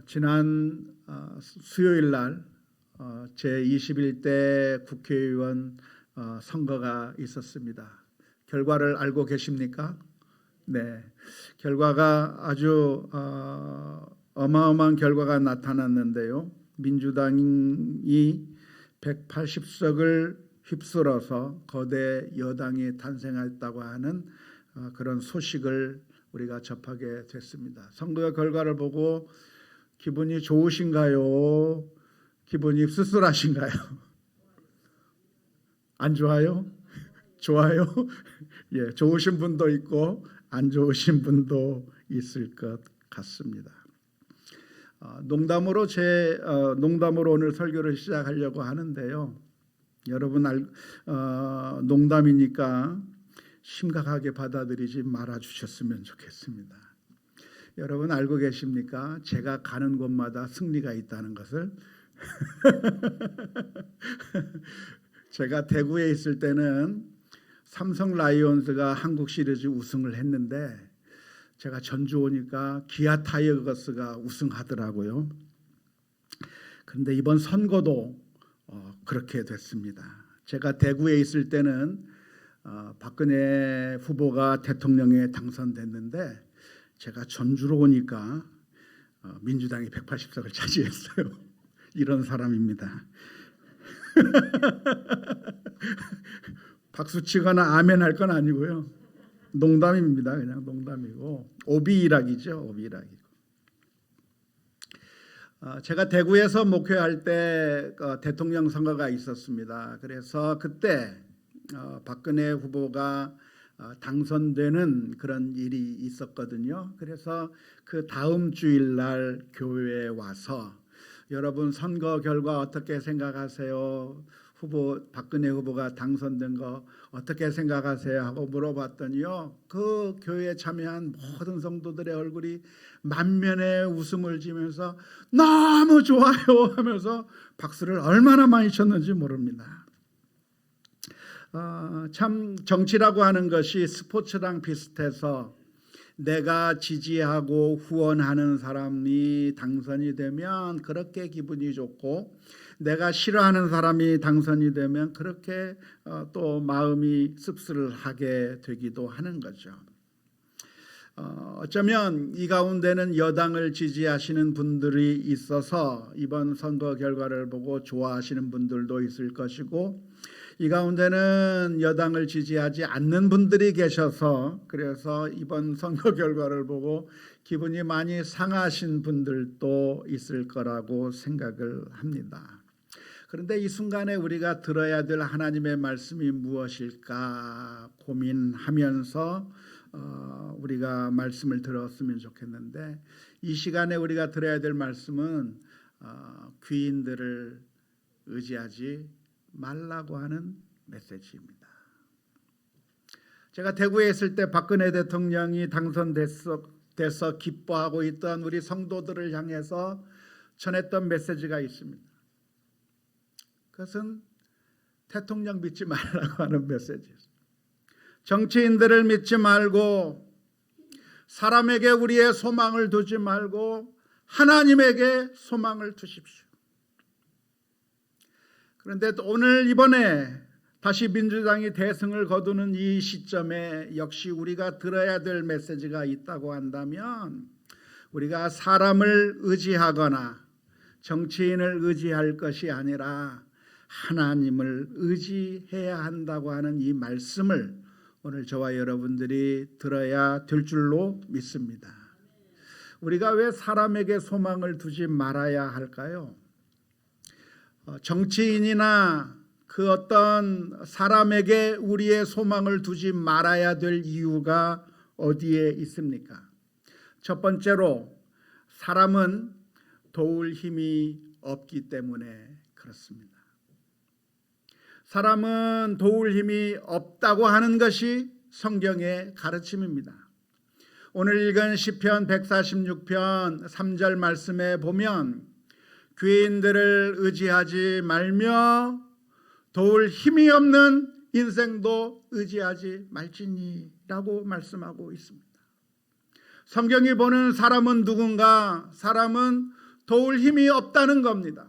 지난 수요일 날 제21대 국회의원 선거가 있었습니다. 결과를 알고 계십니까? 네, 결과가 아주 어마어마한 결과가 나타났는데요. 민주당이 180석을 휩쓸어서 거대 여당이 탄생했다고 하는 그런 소식을 우리가 접하게 됐습니다. 선거 결과를 보고 기분이 좋으신가요? 기분이 씁쓸하신가요? 안 좋아요? 좋아요? 예, 좋으신 분도 있고 안 좋으신 분도 있을 것 같습니다. 농담으로 오늘 설교를 시작하려고 하는데요. 여러분 농담이니까 심각하게 받아들이지 말아 주셨으면 좋겠습니다. 여러분 알고 계십니까? 제가 가는 곳마다 승리가 있다는 것을. 제가 대구에 있을 때는 삼성 라이온즈가 한국 시리즈 우승을 했는데 제가 전주 오니까 기아 타이거스가 우승하더라고요. 그런데 이번 선거도 그렇게 됐습니다. 제가 대구에 있을 때는 박근혜 후보가 대통령에 당선됐는데 제가 전주로 오니까 민주당이 180석을 차지했어요. 이런 사람입니다. 박수 치거나 아멘 할 건 아니고요. 농담입니다. 그냥 농담이고 오비일학이죠. 오비일학이고. 제가 대구에서 목회할 때 대통령 선거가 있었습니다. 그래서 그때 박근혜 후보가 당선되는 그런 일이 있었거든요. 그래서 그 다음 주일날 교회에 와서 여러분 선거 결과 어떻게 생각하세요? 박근혜 후보가 당선된 거 어떻게 생각하세요? 하고 물어봤더니요. 그 교회에 참여한 모든 성도들의 얼굴이 만면에 웃음을 지면서 너무 좋아요 하면서 박수를 얼마나 많이 쳤는지 모릅니다. 참 정치라고 하는 것이 스포츠랑 비슷해서 내가 지지하고 후원하는 사람이 당선이 되면 그렇게 기분이 좋고 내가 싫어하는 사람이 당선이 되면 그렇게 또 마음이 씁쓸하게 되기도 하는 거죠. 어쩌면 이 가운데는 여당을 지지하시는 분들이 있어서 이번 선거 결과를 보고 좋아하시는 분들도 있을 것이고 이 가운데는 여당을 지지하지 않는 분들이 계셔서 그래서 이번 선거 결과를 보고 기분이 많이 상하신 분들도 있을 거라고 생각을 합니다. 그런데 이 순간에 우리가 들어야 될 하나님의 말씀이 무엇일까 고민하면서 우리가 말씀을 들었으면 좋겠는데 이 시간에 우리가 들어야 될 말씀은 귀인들을 의지하지 말라고 하는 메시지입니다. 제가 대구에 있을 때 박근혜 대통령이 당선돼서 기뻐하고 있던 우리 성도들을 향해서 전했던 메시지가 있습니다. 그것은 대통령 믿지 말라고 하는 메시지예요. 정치인들을 믿지 말고 사람에게 우리의 소망을 두지 말고 하나님에게 소망을 두십시오. 그런데 오늘 이번에 다시 민주당이 대승을 거두는 이 시점에 역시 우리가 들어야 될 메시지가 있다고 한다면 우리가 사람을 의지하거나 정치인을 의지할 것이 아니라 하나님을 의지해야 한다고 하는 이 말씀을 오늘 저와 여러분들이 들어야 될 줄로 믿습니다. 우리가 왜 사람에게 소망을 두지 말아야 할까요? 정치인이나 그 어떤 사람에게 우리의 소망을 두지 말아야 될 이유가 어디에 있습니까? 첫 번째로 사람은 도울 힘이 없기 때문에 그렇습니다. 사람은 도울 힘이 없다고 하는 것이 성경의 가르침입니다. 오늘 읽은 시편 146편 3절 말씀에 보면 귀인들을 의지하지 말며 도울 힘이 없는 인생도 의지하지 말지니라고 말씀하고 있습니다. 성경이 보는 사람은 누군가? 사람은 도울 힘이 없다는 겁니다.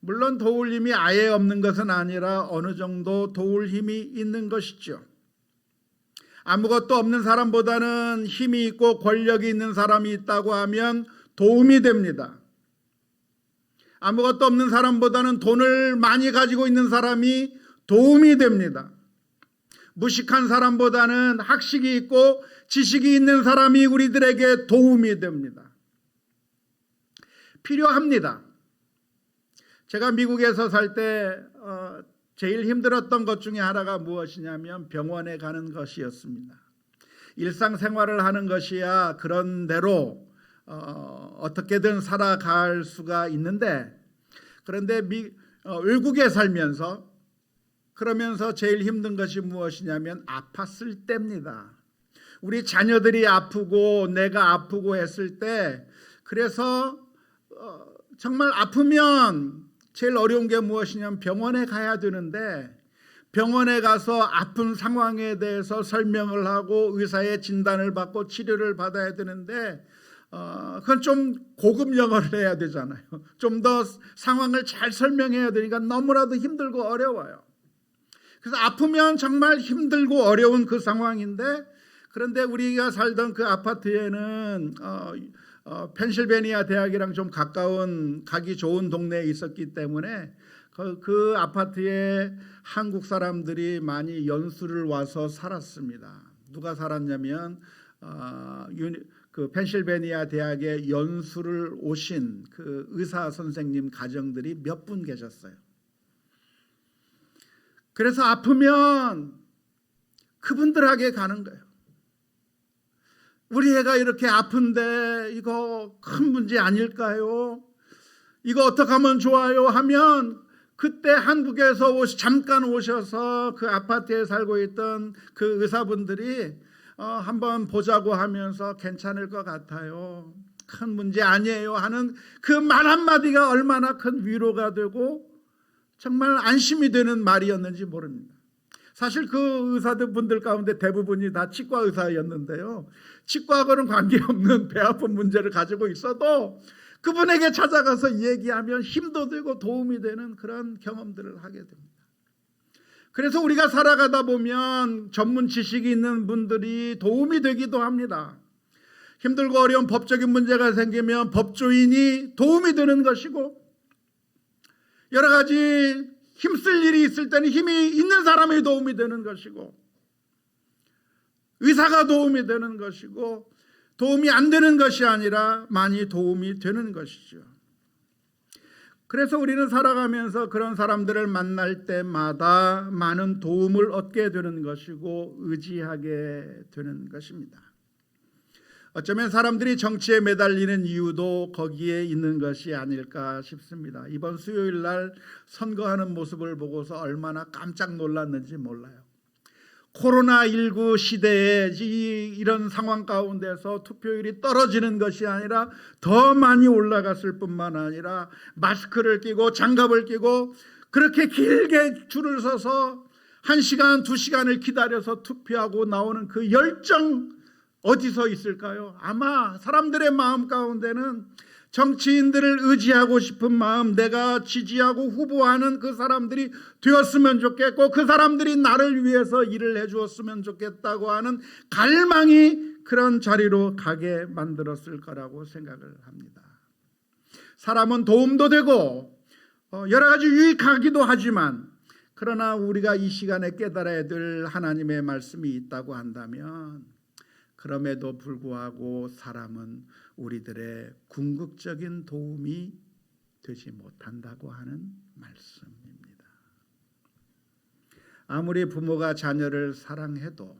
물론 도울 힘이 아예 없는 것은 아니라 어느 정도 도울 힘이 있는 것이죠. 아무것도 없는 사람보다는 힘이 있고 권력이 있는 사람이 있다고 하면 도움이 됩니다. 아무것도 없는 사람보다는 돈을 많이 가지고 있는 사람이 도움이 됩니다. 무식한 사람보다는 학식이 있고 지식이 있는 사람이 우리들에게 도움이 됩니다. 필요합니다. 제가 미국에서 살 때 제일 힘들었던 것 중에 하나가 무엇이냐면 병원에 가는 것이었습니다. 일상생활을 하는 것이야 그런 대로 어떻게든 살아갈 수가 있는데, 그런데 외국에 살면서 그러면서 제일 힘든 것이 무엇이냐면 아팠을 때입니다. 우리 자녀들이 아프고 내가 아프고 했을 때, 그래서 정말 아프면 제일 어려운 게 무엇이냐면 병원에 가야 되는데, 병원에 가서 아픈 상황에 대해서 설명을 하고 의사의 진단을 받고 치료를 받아야 되는데 그건 좀 고급 영어를 해야 되잖아요. 좀 더 상황을 잘 설명해야 되니까 너무나도 힘들고 어려워요. 그래서 아프면 정말 힘들고 어려운 그 상황인데, 그런데 우리가 살던 그 아파트에는 펜실베니아 대학이랑 좀 가까운 가기 좋은 동네에 있었기 때문에 그 아파트에 한국 사람들이 많이 연수를 와서 살았습니다. 누가 살았냐면 그 펜실베니아 대학에 연수를 오신 그 의사 선생님 가정들이 몇 분 계셨어요. 그래서 아프면 그분들에게 가는 거예요. 우리 애가 이렇게 아픈데 이거 큰 문제 아닐까요? 이거 어떻게 하면 좋아요? 하면 그때 한국에서 잠깐 오셔서 그 아파트에 살고 있던 그 의사분들이 한번 보자고 하면서 괜찮을 것 같아요, 큰 문제 아니에요 하는 그 말 한마디가 얼마나 큰 위로가 되고 정말 안심이 되는 말이었는지 모릅니다. 사실 그 의사들 분들 가운데 대부분이 다 치과 의사였는데요, 치과하고는 관계없는 배 아픈 문제를 가지고 있어도 그분에게 찾아가서 얘기하면 힘도 되고 도움이 되는 그런 경험들을 하게 됩니다. 그래서 우리가 살아가다 보면 전문 지식이 있는 분들이 도움이 되기도 합니다. 힘들고 어려운 법적인 문제가 생기면 법조인이 도움이 되는 것이고, 여러 가지 힘쓸 일이 있을 때는 힘이 있는 사람이 도움이 되는 것이고, 의사가 도움이 되는 것이고, 도움이 안 되는 것이 아니라 많이 도움이 되는 것이죠. 그래서 우리는 살아가면서 그런 사람들을 만날 때마다 많은 도움을 얻게 되는 것이고 의지하게 되는 것입니다. 어쩌면 사람들이 정치에 매달리는 이유도 거기에 있는 것이 아닐까 싶습니다. 이번 수요일 날 선거하는 모습을 보고서 얼마나 깜짝 놀랐는지 몰라요. 코로나19 시대에 이런 상황 가운데서 투표율이 떨어지는 것이 아니라 더 많이 올라갔을 뿐만 아니라 마스크를 끼고 장갑을 끼고 그렇게 길게 줄을 서서 1시간, 2시간을 기다려서 투표하고 나오는 그 열정 어디서 있을까요? 아마 사람들의 마음 가운데는 정치인들을 의지하고 싶은 마음, 내가 지지하고 후보하는 그 사람들이 되었으면 좋겠고 그 사람들이 나를 위해서 일을 해주었으면 좋겠다고 하는 갈망이 그런 자리로 가게 만들었을 거라고 생각을 합니다. 사람은 도움도 되고 여러 가지 유익하기도 하지만, 그러나 우리가 이 시간에 깨달아야 될 하나님의 말씀이 있다고 한다면 그럼에도 불구하고 사람은 우리들의 궁극적인 도움이 되지 못한다고 하는 말씀입니다. 아무리 부모가 자녀를 사랑해도,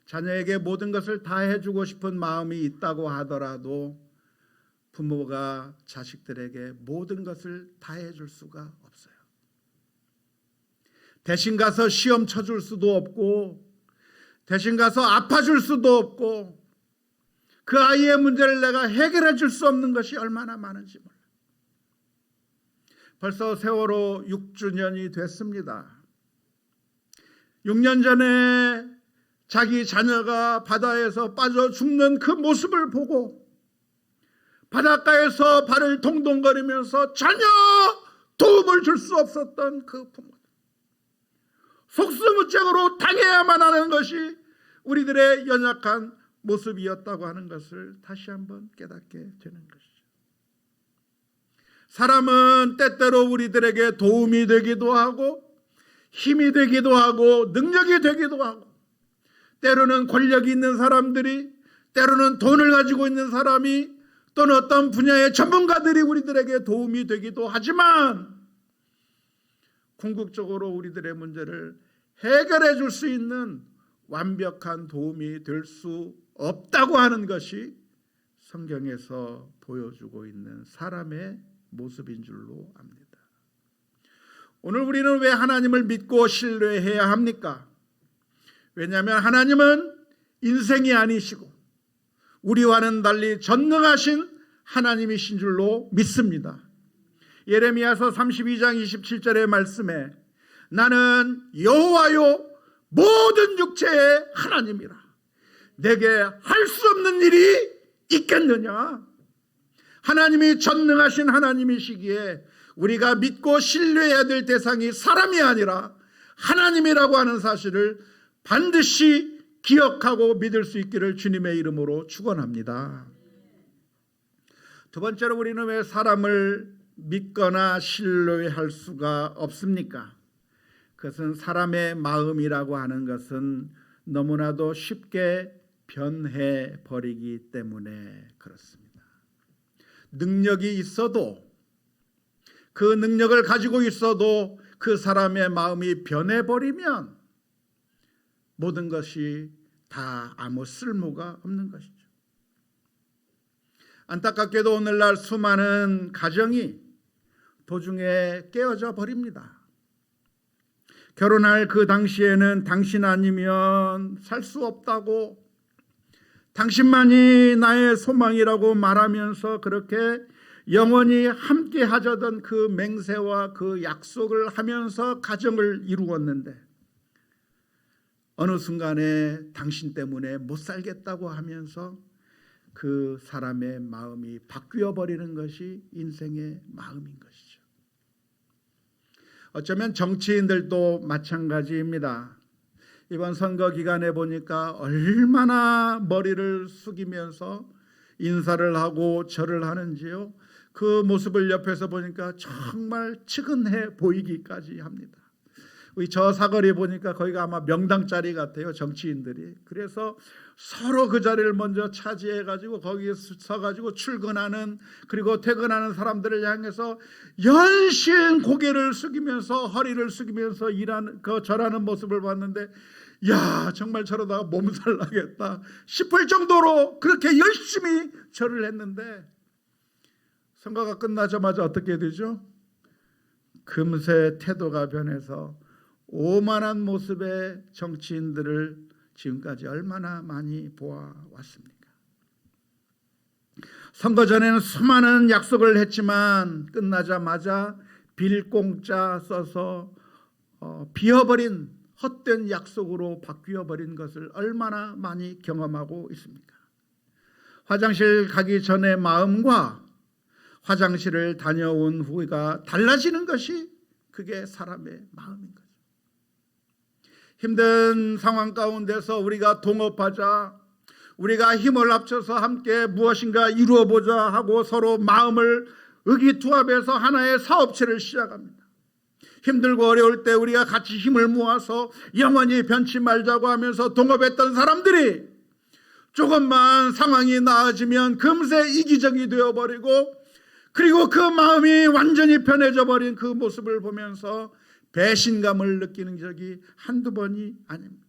자녀에게 모든 것을 다 해주고 싶은 마음이 있다고 하더라도 부모가 자식들에게 모든 것을 다 해줄 수가 없어요. 대신 가서 시험 쳐줄 수도 없고, 대신 가서 아파줄 수도 없고, 그 아이의 문제를 내가 해결해 줄 수 없는 것이 얼마나 많은지 몰라요. 벌써 세월호 6주년이 됐습니다. 6년 전에 자기 자녀가 바다에서 빠져 죽는 그 모습을 보고 바닷가에서 발을 동동거리면서 전혀 도움을 줄 수 없었던 그 부모들, 속수무책으로 당해야만 하는 것이 우리들의 연약한 모습이었다고 하는 것을 다시 한번 깨닫게 되는 것이죠. 사람은 때때로 우리들에게 도움이 되기도 하고 힘이 되기도 하고 능력이 되기도 하고, 때로는 권력이 있는 사람들이, 때로는 돈을 가지고 있는 사람이, 또는 어떤 분야의 전문가들이 우리들에게 도움이 되기도 하지만, 궁극적으로 우리들의 문제를 해결해 줄 수 있는 완벽한 도움이 될 수 없다고 하는 것이 성경에서 보여주고 있는 사람의 모습인 줄로 압니다. 오늘 우리는 왜 하나님을 믿고 신뢰해야 합니까? 왜냐하면 하나님은 인생이 아니시고 우리와는 달리 전능하신 하나님이신 줄로 믿습니다. 예레미야서 32장 27절의 말씀에 나는 여호와요 모든 육체의 하나님이라, 내게 할 수 없는 일이 있겠느냐. 하나님이 전능하신 하나님이시기에 우리가 믿고 신뢰해야 될 대상이 사람이 아니라 하나님이라고 하는 사실을 반드시 기억하고 믿을 수 있기를 주님의 이름으로 축원합니다. 두 번째로, 우리는 왜 사람을 믿거나 신뢰할 수가 없습니까? 그것은 사람의 마음이라고 하는 것은 너무나도 쉽게 변해 버리기 때문에 그렇습니다. 능력이 있어도, 그 능력을 가지고 있어도 그 사람의 마음이 변해버리면 모든 것이 다 아무 쓸모가 없는 것이죠. 안타깝게도 오늘날 수많은 가정이 도중에 깨어져 버립니다. 결혼할 그 당시에는 당신 아니면 살 수 없다고, 당신만이 나의 소망이라고 말하면서 그렇게 영원히 함께 하자던 그 맹세와 그 약속을 하면서 가정을 이루었는데, 어느 순간에 당신 때문에 못 살겠다고 하면서 그 사람의 마음이 바뀌어 버리는 것이 인생의 마음인 것이죠. 어쩌면 정치인들도 마찬가지입니다. 이번 선거 기간에 보니까 얼마나 머리를 숙이면서 인사를 하고 절을 하는지요. 그 모습을 옆에서 보니까 정말 측은해 보이기까지 합니다. 우리 저 사거리 보니까 거기가 아마 명당 자리 같아요, 정치인들이. 그래서 서로 그 자리를 먼저 차지해가지고 거기에 서가지고 출근하는, 그리고 퇴근하는 사람들을 향해서 연신 고개를 숙이면서 허리를 숙이면서 일하는, 그 절하는 모습을 봤는데, 야, 정말 저러다가 몸살 나겠다 싶을 정도로 그렇게 열심히 절을 했는데, 선거가 끝나자마자 어떻게 되죠? 금세 태도가 변해서 오만한 모습의 정치인들을 지금까지 얼마나 많이 보아왔습니까? 선거 전에는 수많은 약속을 했지만 끝나자마자 빌공짜 써서 비어버린 헛된 약속으로 바뀌어버린 것을 얼마나 많이 경험하고 있습니까? 화장실 가기 전의 마음과 화장실을 다녀온 후가 달라지는 것이 그게 사람의 마음인 거죠. 힘든 상황 가운데서 우리가 동업하자, 우리가 힘을 합쳐서 함께 무엇인가 이루어보자 하고 서로 마음을 의기투합해서 하나의 사업체를 시작합니다. 힘들고 어려울 때 우리가 같이 힘을 모아서 영원히 변치 말자고 하면서 동업했던 사람들이 조금만 상황이 나아지면 금세 이기적이 되어버리고, 그리고 그 마음이 완전히 편해져 버린 그 모습을 보면서 배신감을 느끼는 적이 한두 번이 아닙니다.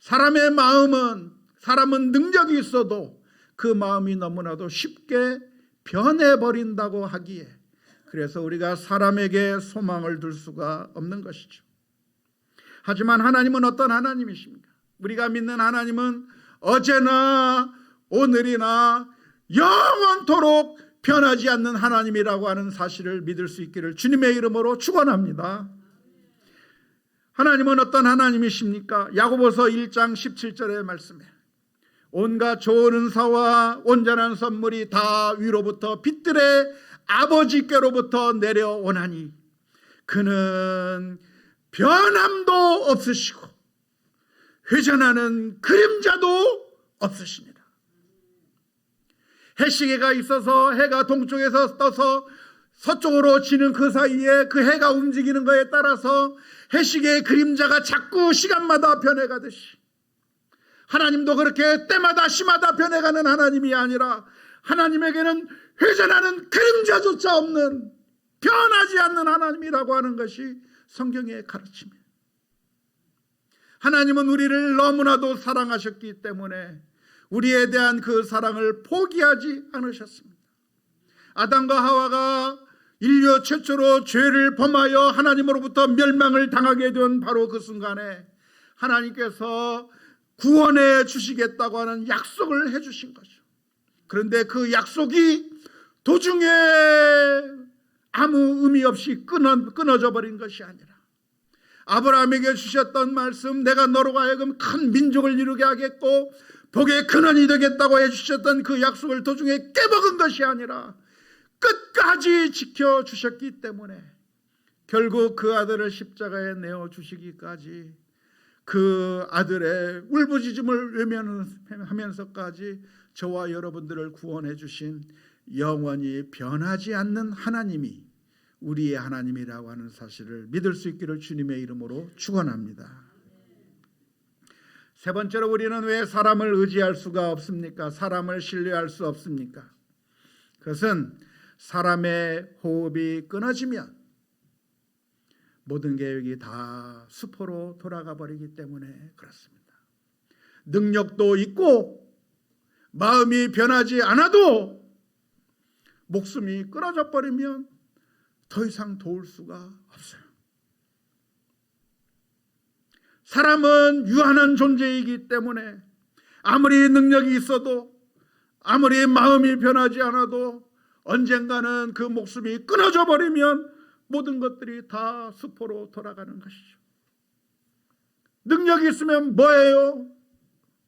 사람의 마음은, 사람은 능력이 있어도 그 마음이 너무나도 쉽게 변해버린다고 하기에, 그래서 우리가 사람에게 소망을 둘 수가 없는 것이죠. 하지만 하나님은 어떤 하나님이십니까? 우리가 믿는 하나님은 어제나 오늘이나 영원토록 변하지 않는 하나님이라고 하는 사실을 믿을 수 있기를 주님의 이름으로 축원합니다. 하나님은 어떤 하나님이십니까? 야고보서 1장 17절의 말씀에 온갖 좋은 은사와 온전한 선물이 다 위로부터 빛들의 아버지께로부터 내려오나니 그는 변함도 없으시고 회전하는 그림자도 없으시니라. 해시계가 있어서 해가 동쪽에서 떠서 서쪽으로 지는 그 사이에 그 해가 움직이는 것에 따라서 해시계의 그림자가 자꾸 시간마다 변해가듯이 하나님도 그렇게 때마다 시마다 변해가는 하나님이 아니라 하나님에게는 회전하는 그림자조차 없는 변하지 않는 하나님이라고 하는 것이 성경의 가르침이에요. 하나님은 우리를 너무나도 사랑하셨기 때문에 우리에 대한 그 사랑을 포기하지 않으셨습니다. 아담과 하와가 인류 최초로 죄를 범하여 하나님으로부터 멸망을 당하게 된 바로 그 순간에 하나님께서 구원해 주시겠다고 하는 약속을 해 주신 거죠. 그런데 그 약속이 도중에 아무 의미 없이 끊어져 버린 것이 아니라 아브라함에게 주셨던 말씀, 내가 너로 하여금 큰 민족을 이루게 하겠고 복의 근원이 되겠다고 해주셨던 그 약속을 도중에 깨먹은 것이 아니라 끝까지 지켜주셨기 때문에 결국 그 아들을 십자가에 내어주시기까지 그 아들의 울부짖음을 외면하면서까지 저와 여러분들을 구원해 주신 영원히 변하지 않는 하나님이 우리의 하나님이라고 하는 사실을 믿을 수 있기를 주님의 이름으로 축원합니다. 세 번째로 우리는 왜 사람을 의지할 수가 없습니까? 사람을 신뢰할 수 없습니까? 그것은 사람의 호흡이 끊어지면 모든 계획이 다 수포로 돌아가 버리기 때문에 그렇습니다. 능력도 있고 마음이 변하지 않아도 목숨이 끊어져 버리면 더 이상 도울 수가 없어요. 사람은 유한한 존재이기 때문에 아무리 능력이 있어도 아무리 마음이 변하지 않아도 언젠가는 그 목숨이 끊어져 버리면 모든 것들이 다 수포로 돌아가는 것이죠. 능력이 있으면 뭐예요?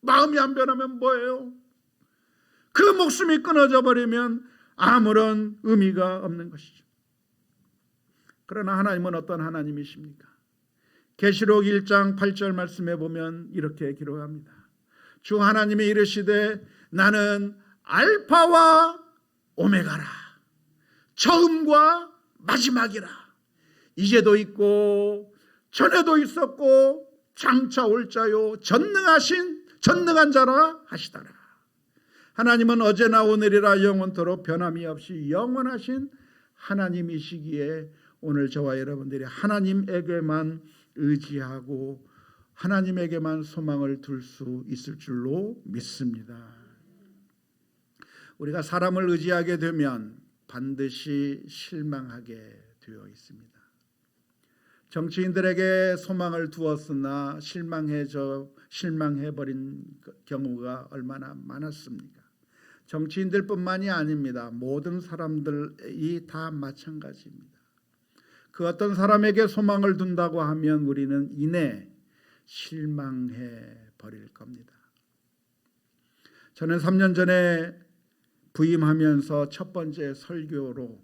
마음이 안 변하면 뭐예요? 그 목숨이 끊어져 버리면 아무런 의미가 없는 것이죠. 그러나 하나님은 어떤 하나님이십니까? 계시록 1장 8절 말씀에 보면 이렇게 기록합니다. 주 하나님이 이르시되 나는 알파와 오메가라, 처음과 마지막이라. 이제도 있고 전에도 있었고 장차 올 자요 전능한 자라 하시더라. 하나님은 어제나 오늘이라 영원토록 변함이 없이 영원하신 하나님이시기에 오늘 저와 여러분들이 하나님에게만 의지하고 하나님에게만 소망을 둘 수 있을 줄로 믿습니다. 우리가 사람을 의지하게 되면 반드시 실망하게 되어 있습니다. 정치인들에게 소망을 두었으나 실망해버린 경우가 얼마나 많았습니까? 정치인들뿐만이 아닙니다. 모든 사람들이 다 마찬가지입니다. 그 어떤 사람에게 소망을 둔다고 하면 우리는 이내 실망해 버릴 겁니다. 저는 3년 전에 부임하면서 첫 번째 설교로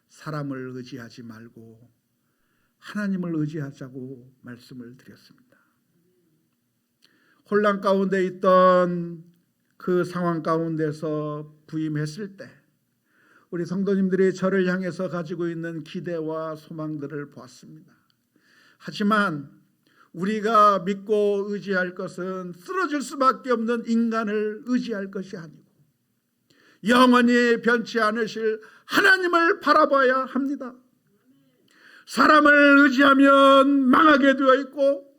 사람을 의지하지 말고 하나님을 의지하자고 말씀을 드렸습니다. 혼란 가운데 있던 그 상황 가운데서 부임했을 때 우리 성도님들이 저를 향해서 가지고 있는 기대와 소망들을 보았습니다. 하지만 우리가 믿고 의지할 것은 쓰러질 수밖에 없는 인간을 의지할 것이 아니고 영원히 변치 않으실 하나님을 바라봐야 합니다. 사람을 의지하면 망하게 되어 있고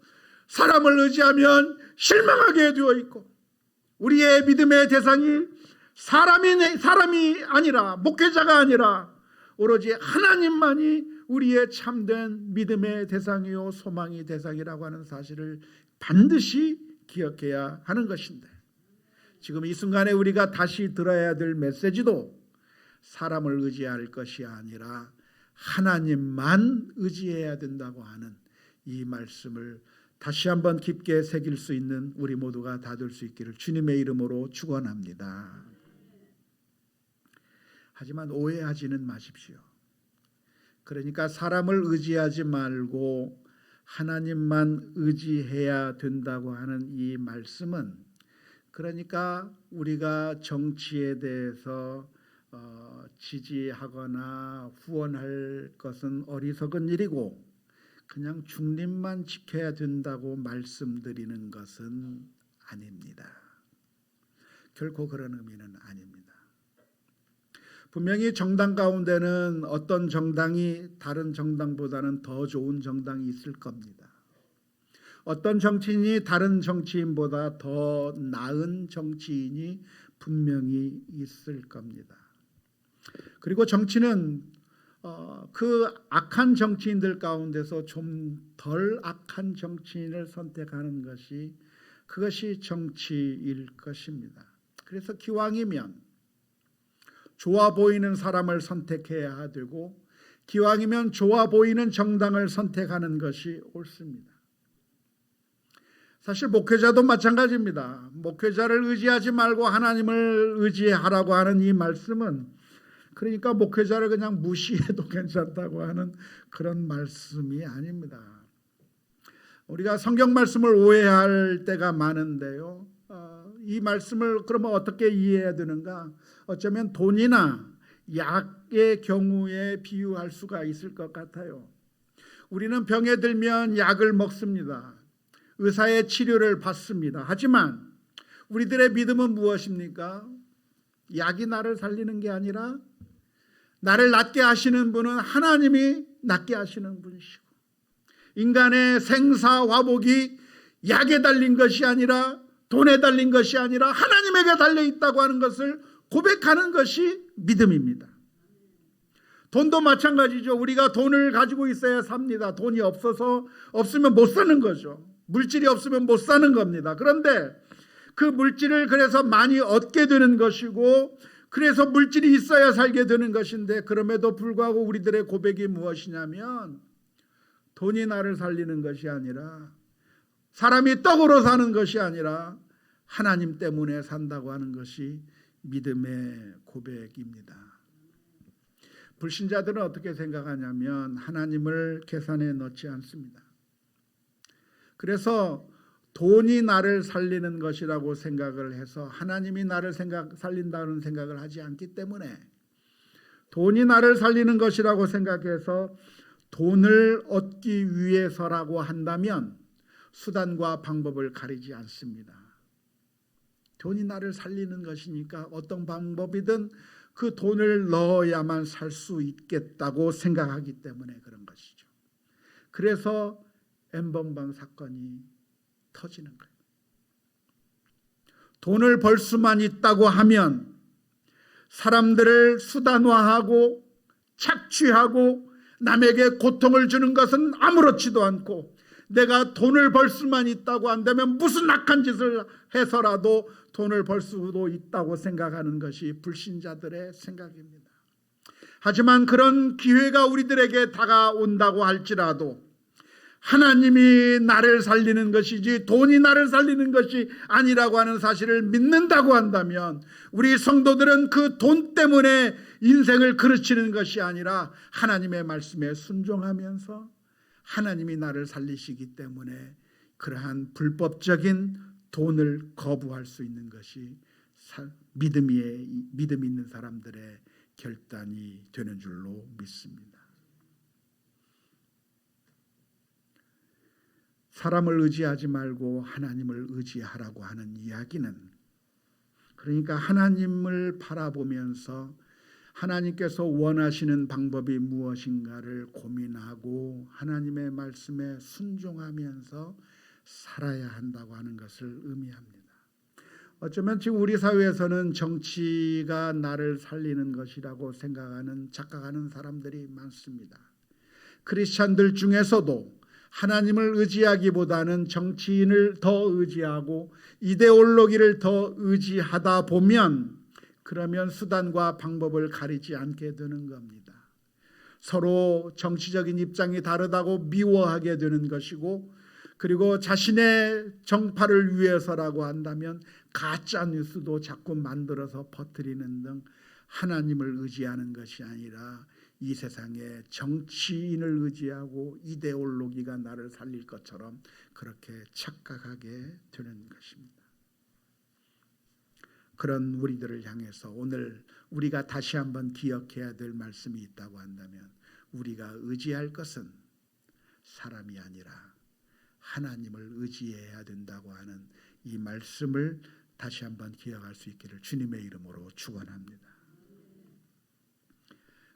사람을 의지하면 실망하게 되어 있고 우리의 믿음의 대상이 사람이 아니라 목회자가 아니라 오로지 하나님만이 우리의 참된 믿음의 대상이요 소망의 대상이라고 하는 사실을 반드시 기억해야 하는 것인데 지금 이 순간에 우리가 다시 들어야 될 메시지도 사람을 의지할 것이 아니라 하나님만 의지해야 된다고 하는 이 말씀을 다시 한번 깊게 새길 수 있는 우리 모두가 다 될 수 있기를 주님의 이름으로 축원합니다. 하지만 오해하지는 마십시오. 그러니까 사람을 의지하지 말고 하나님만 의지해야 된다고 하는 이 말씀은, 그러니까 우리가 정치에 대해서 지지하거나 후원할 것은 어리석은 일이고 그냥 중립만 지켜야 된다고 말씀드리는 것은 아닙니다. 결코 그런 의미는 아닙니다. 분명히 정당 가운데는 어떤 정당이 다른 정당보다는 더 좋은 정당이 있을 겁니다. 어떤 정치인이 다른 정치인보다 더 나은 정치인이 분명히 있을 겁니다. 그리고 정치는 그 악한 정치인들 가운데서 좀 덜 악한 정치인을 선택하는 것이, 그것이 정치일 것입니다. 그래서 기왕이면 좋아 보이는 사람을 선택해야 되고, 기왕이면 좋아 보이는 정당을 선택하는 것이 옳습니다. 사실 목회자도 마찬가지입니다. 목회자를 의지하지 말고 하나님을 의지하라고 하는 이 말씀은, 그러니까 목회자를 그냥 무시해도 괜찮다고 하는 그런 말씀이 아닙니다. 우리가 성경 말씀을 오해할 때가 많은데요, 이 말씀을 그러면 어떻게 이해해야 되는가? 어쩌면 돈이나 약의 경우에 비유할 수가 있을 것 같아요. 우리는 병에 들면 약을 먹습니다. 의사의 치료를 받습니다. 하지만 우리들의 믿음은 무엇입니까? 약이 나를 살리는 게 아니라 나를 낫게 하시는 분은 하나님이 낫게 하시는 분이시고, 인간의 생사화복이 약에 달린 것이 아니라, 돈에 달린 것이 아니라 하나님에게 달려 있다고 하는 것을 고백하는 것이 믿음입니다. 돈도 마찬가지죠. 우리가 돈을 가지고 있어야 삽니다. 돈이 없으면 못 사는 거죠. 물질이 없으면 못 사는 겁니다. 그런데 그 물질을 그래서 많이 얻게 되는 것이고, 그래서 물질이 있어야 살게 되는 것인데, 그럼에도 불구하고 우리들의 고백이 무엇이냐면, 돈이 나를 살리는 것이 아니라, 사람이 떡으로 사는 것이 아니라 하나님 때문에 산다고 하는 것이 믿음의 고백입니다. 불신자들은 어떻게 생각하냐면 하나님을 계산에 넣지 않습니다. 그래서 돈이 나를 살리는 것이라고 생각을 해서 하나님이 나를 살린다는 생각을 하지 않기 때문에, 돈이 나를 살리는 것이라고 생각해서 돈을 얻기 위해서라고 한다면 수단과 방법을 가리지 않습니다. 돈이 나를 살리는 것이니까 어떤 방법이든 그 돈을 넣어야만 살 수 있겠다고 생각하기 때문에 그런 것이죠. 그래서 N번방 사건이 터지는 거예요. 돈을 벌 수만 있다고 하면 사람들을 수단화하고 착취하고 남에게 고통을 주는 것은 아무렇지도 않고, 내가 돈을 벌 수만 있다고 한다면 무슨 악한 짓을 해서라도 돈을 벌 수도 있다고 생각하는 것이 불신자들의 생각입니다. 하지만 그런 기회가 우리들에게 다가온다고 할지라도 하나님이 나를 살리는 것이지 돈이 나를 살리는 것이 아니라고 하는 사실을 믿는다고 한다면, 우리 성도들은 그 돈 때문에 인생을 그르치는 것이 아니라 하나님의 말씀에 순종하면서 하나님이 나를 살리시기 때문에 그러한 불법적인 돈을 거부할 수 있는 것이 믿음 있는 사람들의 결단이 되는 줄로 믿습니다. 사람을 의지하지 말고 하나님을 의지하라고 하는 이야기는, 그러니까 하나님을 바라보면서 하나님께서 원하시는 방법이 무엇인가를 고민하고 하나님의 말씀에 순종하면서 살아야 한다고 하는 것을 의미합니다. 어쩌면 지금 우리 사회에서는 정치가 나를 살리는 것이라고 착각하는 사람들이 많습니다. 크리스찬들 중에서도 하나님을 의지하기보다는 정치인을 더 의지하고 이데올로기를 더 의지하다 보면, 그러면 수단과 방법을 가리지 않게 되는 겁니다. 서로 정치적인 입장이 다르다고 미워하게 되는 것이고, 그리고 자신의 정파를 위해서라고 한다면 가짜 뉴스도 자꾸 만들어서 퍼뜨리는 등 하나님을 의지하는 것이 아니라 이 세상에 정치인을 의지하고 이데올로기가 나를 살릴 것처럼 그렇게 착각하게 되는 것입니다. 그런 우리들을 향해서 오늘 우리가 다시 한번 기억해야 될 말씀이 있다고 한다면 우리가 의지할 것은 사람이 아니라 하나님을 의지해야 된다고 하는 이 말씀을 다시 한번 기억할 수 있기를 주님의 이름으로 축원합니다.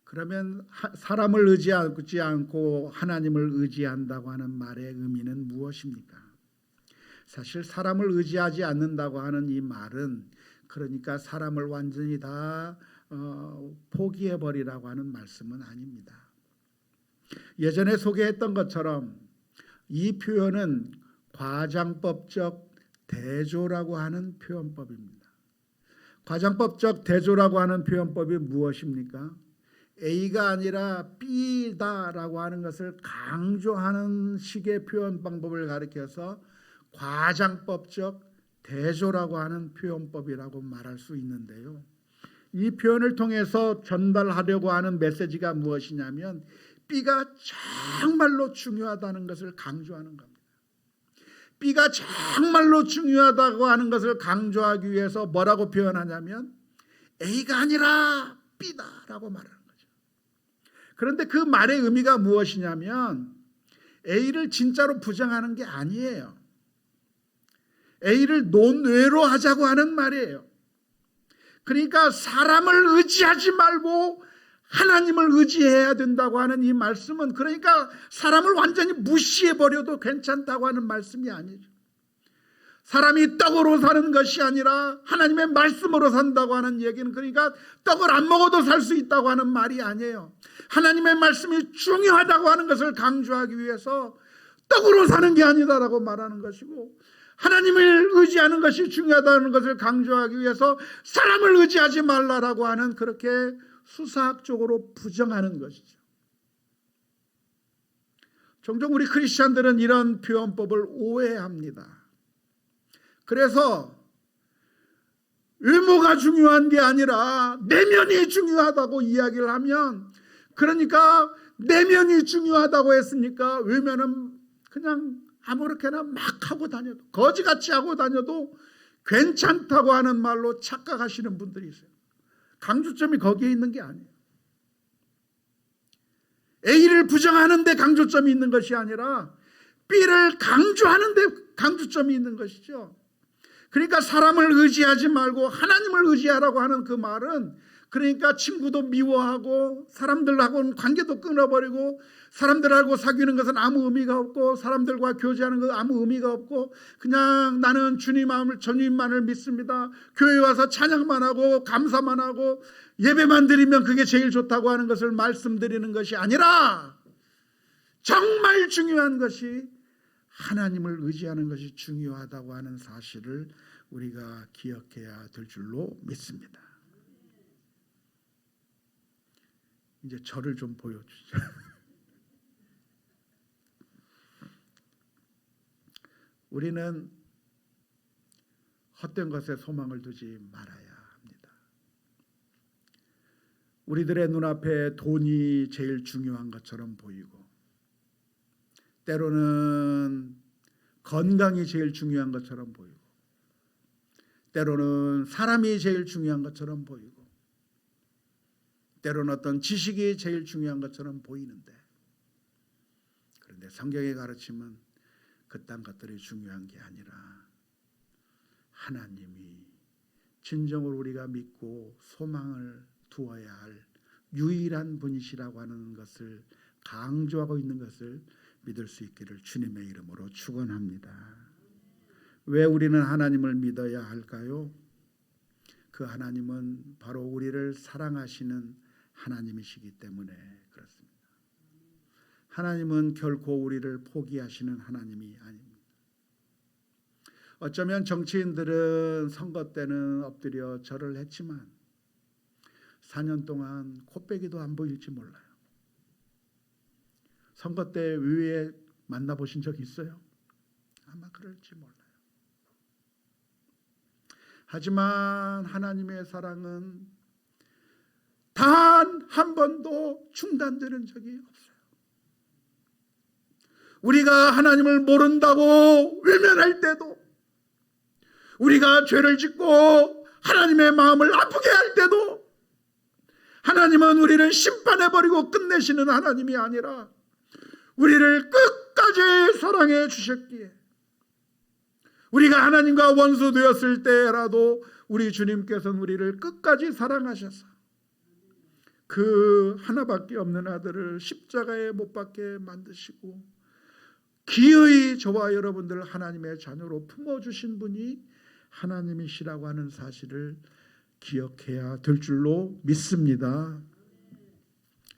그러면 사람을 의지하지 않고 하나님을 의지한다고 하는 말의 의미는 무엇입니까? 사실 사람을 의지하지 않는다고 하는 이 말은 그러니까 사람을 완전히 다 포기해버리라고 하는 말씀은 아닙니다. 예전에 소개했던 것처럼 이 표현은 과장법적 대조라고 하는 표현법입니다. 과장법적 대조라고 하는 표현법이 무엇입니까? A가 아니라 B다라고 하는 것을 강조하는 식의 표현 방법을 가리켜서 과장법적 대조라고 하는 표현법이라고 말할 수 있는데요. 이 표현을 통해서 전달하려고 하는 메시지가 무엇이냐면 B가 정말로 중요하다는 것을 강조하는 겁니다. B가 정말로 중요하다고 하는 것을 강조하기 위해서 뭐라고 표현하냐면 A가 아니라 B다라고 말하는 거죠. 그런데 그 말의 의미가 무엇이냐면 A를 진짜로 부정하는 게 아니에요. A를 논외로 하자고 하는 말이에요. 그러니까 사람을 의지하지 말고 하나님을 의지해야 된다고 하는 이 말씀은 그러니까 사람을 완전히 무시해버려도 괜찮다고 하는 말씀이 아니죠. 사람이 떡으로 사는 것이 아니라 하나님의 말씀으로 산다고 하는 얘기는 그러니까 떡을 안 먹어도 살 수 있다고 하는 말이 아니에요. 하나님의 말씀이 중요하다고 하는 것을 강조하기 위해서 떡으로 사는 게 아니다라고 말하는 것이고 하나님을 의지하는 것이 중요하다는 것을 강조하기 위해서 사람을 의지하지 말라라고 하는 그렇게 수사학적으로 부정하는 것이죠. 종종 우리 크리스찬들은 이런 표현법을 오해합니다. 그래서 외모가 중요한 게 아니라 내면이 중요하다고 이야기를 하면 그러니까 내면이 중요하다고 했으니까 외면은 그냥 아무렇게나 막 하고 다녀도 거지같이 하고 다녀도 괜찮다고 하는 말로 착각하시는 분들이 있어요. 강조점이 거기에 있는 게 아니에요. A를 부정하는 데 강조점이 있는 것이 아니라 B를 강조하는 데 강조점이 있는 것이죠. 그러니까 사람을 의지하지 말고 하나님을 의지하라고 하는 그 말은 그러니까 친구도 미워하고 사람들하고는 관계도 끊어버리고 사람들하고 사귀는 것은 아무 의미가 없고 사람들과 교제하는 건 아무 의미가 없고 그냥 나는 주님만을 믿습니다. 교회 와서 찬양만 하고 감사만 하고 예배만 드리면 그게 제일 좋다고 하는 것을 말씀드리는 것이 아니라 정말 중요한 것이 하나님을 의지하는 것이 중요하다고 하는 사실을 우리가 기억해야 될 줄로 믿습니다. 이제 저를 좀 보여주죠. 우리는 헛된 것에 소망을 두지 말아야 합니다. 우리들의 눈앞에 돈이 제일 중요한 것처럼 보이고 때로는 건강이 제일 중요한 것처럼 보이고 때로는 사람이 제일 중요한 것처럼 보이고 때로는 어떤 지식이 제일 중요한 것처럼 보이는데 그런데 성경의 가르침은 그딴 것들이 중요한 게 아니라 하나님이 진정으로 우리가 믿고 소망을 두어야 할 유일한 분이시라고 하는 것을 강조하고 있는 것을 믿을 수 있기를 주님의 이름으로 축원합니다. 왜 우리는 하나님을 믿어야 할까요? 그 하나님은 바로 우리를 사랑하시는 하나님이시기 때문에 그렇습니다. 하나님은 결코 우리를 포기하시는 하나님이 아닙니다. 어쩌면 정치인들은 선거 때는 엎드려 절을 했지만 4년 동안 코빼기도 안 보일지 몰라요. 선거 때 위에 만나보신 적 있어요? 아마 그럴지 몰라요. 하지만 하나님의 사랑은 단 한 번도 중단되는 적이 없어요. 우리가 하나님을 모른다고 외면할 때도, 우리가 죄를 짓고 하나님의 마음을 아프게 할 때도, 하나님은 우리를 심판해버리고 끝내시는 하나님이 아니라 우리를 끝까지 사랑해 주셨기에, 우리가 하나님과 원수 되었을 때라도 우리 주님께서는 우리를 끝까지 사랑하셔서 그 하나밖에 없는 아들을 십자가에 못 박게 만드시고 기어이 저와 여러분들을 하나님의 자녀로 품어주신 분이 하나님이시라고 하는 사실을 기억해야 될 줄로 믿습니다.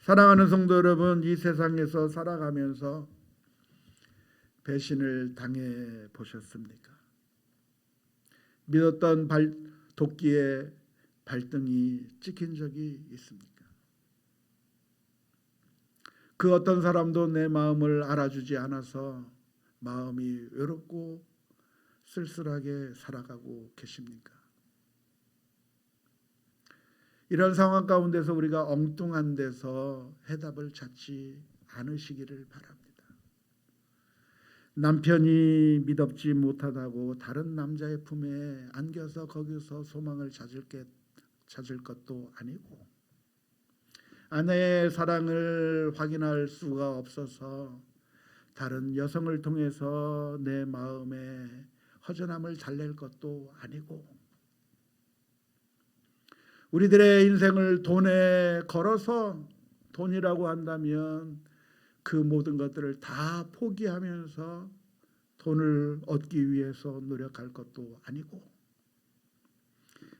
사랑하는 성도 여러분, 이 세상에서 살아가면서 배신을 당해 보셨습니까? 믿었던 도끼에 발등이 찍힌 적이 있습니까? 그 어떤 사람도 내 마음을 알아주지 않아서 마음이 외롭고 쓸쓸하게 살아가고 계십니까? 이런 상황 가운데서 우리가 엉뚱한 데서 해답을 찾지 않으시기를 바랍니다. 남편이 믿업지 못하다고 다른 남자의 품에 안겨서 거기서 소망을 찾을 것도 아니고, 아내의 사랑을 확인할 수가 없어서 다른 여성을 통해서 내 마음의 허전함을 달랠 것도 아니고, 우리들의 인생을 돈에 걸어서, 돈이라고 한다면 그 모든 것들을 다 포기하면서 돈을 얻기 위해서 노력할 것도 아니고,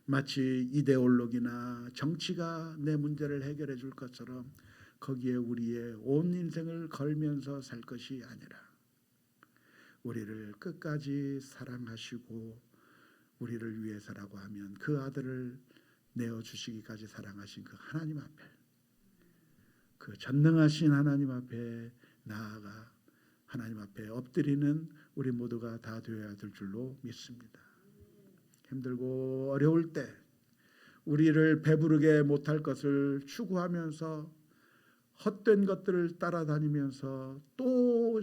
마치 이데올로기나 정치가 내 문제를 해결해 줄 것처럼 거기에 우리의 온 인생을 걸면서 살 것이 아니라, 우리를 끝까지 사랑하시고 우리를 위해서라고 하면 그 아들을 내어주시기까지 사랑하신 그 하나님 앞에, 그 전능하신 하나님 앞에 나아가 하나님 앞에 엎드리는 우리 모두가 다 되어야 될 줄로 믿습니다. 힘들고 어려울 때 우리를 배부르게 못할 것을 추구하면서 헛된 것들을 따라다니면서 또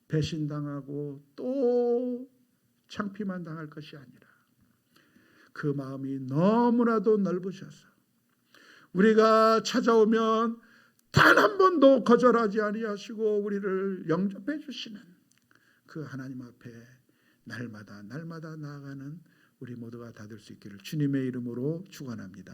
배신당하고 또 창피만 당할 것이 아니라, 그 마음이 너무나도 넓으셔서 우리가 찾아오면 단 한 번도 거절하지 아니하시고 우리를 영접해 주시는 그 하나님 앞에 날마다 나아가는 우리 모두가 다 될 수 있기를 주님의 이름으로 축원합니다.